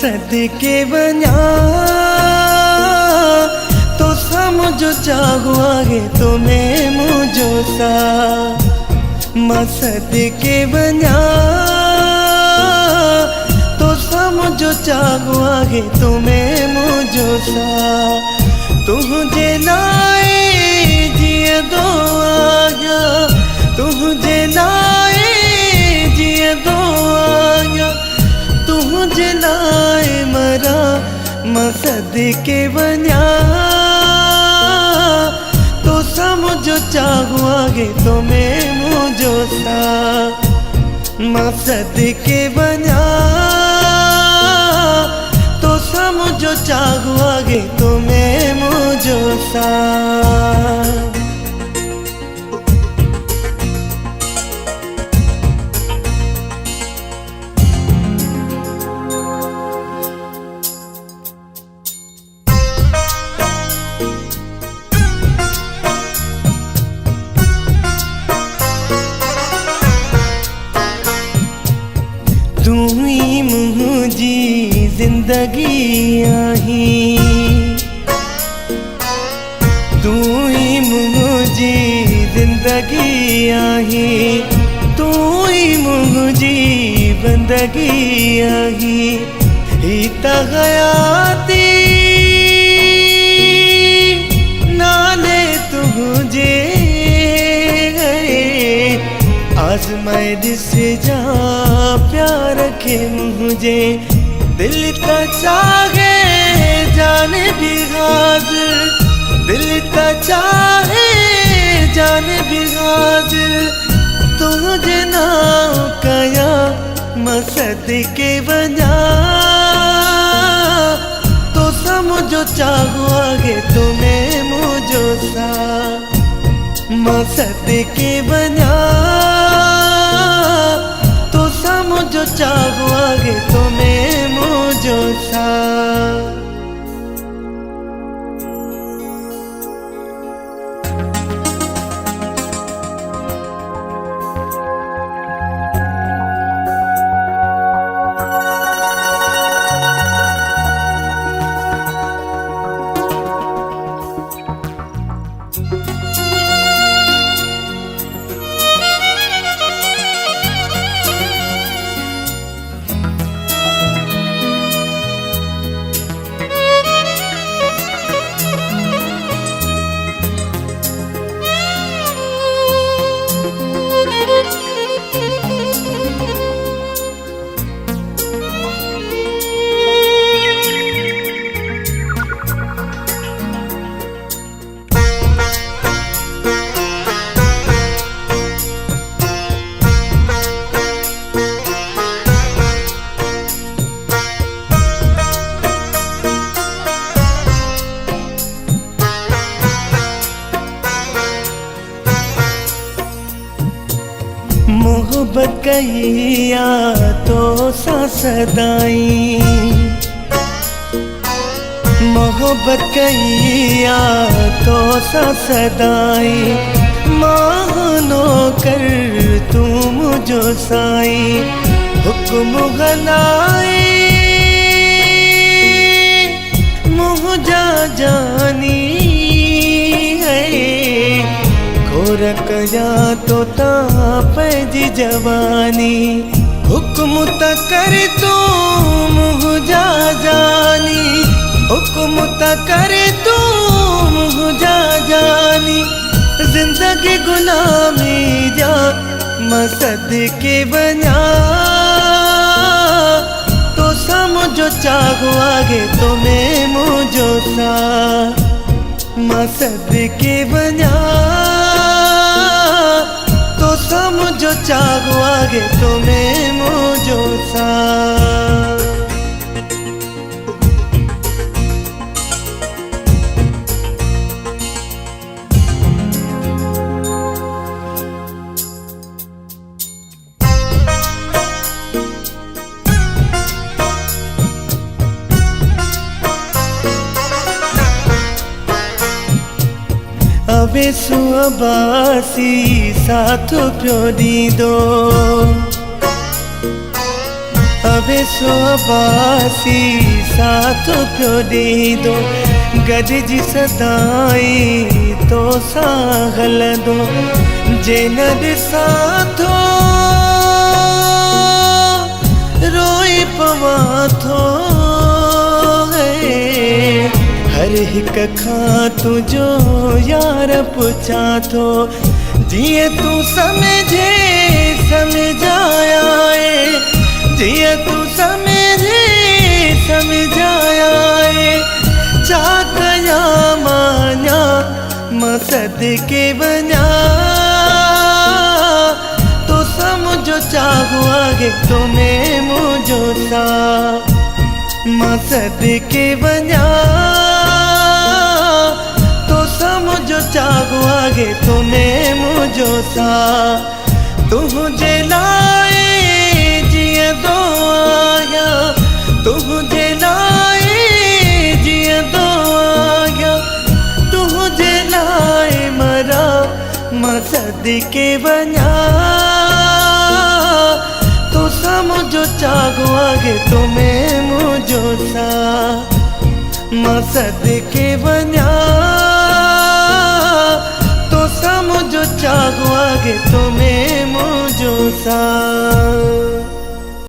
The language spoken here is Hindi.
मसद के बना तो समझो चाहो आगे तुम्हें मुझो सा मसद के बना तो समझो चाहो आगे तुम्हें मुझो सा तुझे लाए जिए दो आया तुझे लाए जिए दो आया तुझे लाए मरा मसद के बना तो समझो चाहो आगे तुम्हें मुझो सा मसद के बना तो समझो चाहो आगे तुम्हें मुझो सा तू ही मुझी जिंदगी आही तू ही मुझी जिंदगी आही तू ही मुझी बंदगी आही इता हयाती नाले तुझे आजमाए से जा प्यार के मुझे दिल का चाहे जाने भी हाजिर दिल का चाहे जाने भी हाजिर तुझे ना कया मसद के बना तो समझो चाहो आगे तुम्हें मुझो सा मसद के बना तो समझो चाहो आगे तुम्हें मुझो सा मोहब्बत कहिया तो सदाई मोहब्बत कहिया तो सदाई मानो कर तू मुझो साई हुक्म गनाई मुझा जानी है रखया तो तापजी जवानी हुक्म त कर तू मुझा जानी हुक्म त कर तू मुझा जानी जिंदगी गुलामी जा मसद के बना तो समझो चाहो आगे तुम्हें मुझो सा मसद के बना तो समझो चाहो आगे तुम्हें मुझो सा अबे सुअबासी साथ प्यो दी दो वे सुबासी साथ पियो ॾींदो गॾिजी सदाई तो सां हलंदो जे न ॾिसां थो रोई पवां थो हर हिक खां तुंहिंजो यार पुछां थो जीअं तूं समझे समझाया जिया तू समेरे समझाया छा कया मान्या मां सदके वञा तो समुझो चाहूं आगे तुम्हें मुझो सा मां सदके वञा तो समुझो चाहूं आगे तुम्हें मुझो सा तुझे लाए जियंदो आहियां तुझे लाए जियंदो आहियां तुझे लाए मरा मां सदके वञा तो समुझो चाहूं आगे तुम्हें मुझो सा मां सदके वञा तो समुझो चाहूं आगे तुम्हें मुझो सा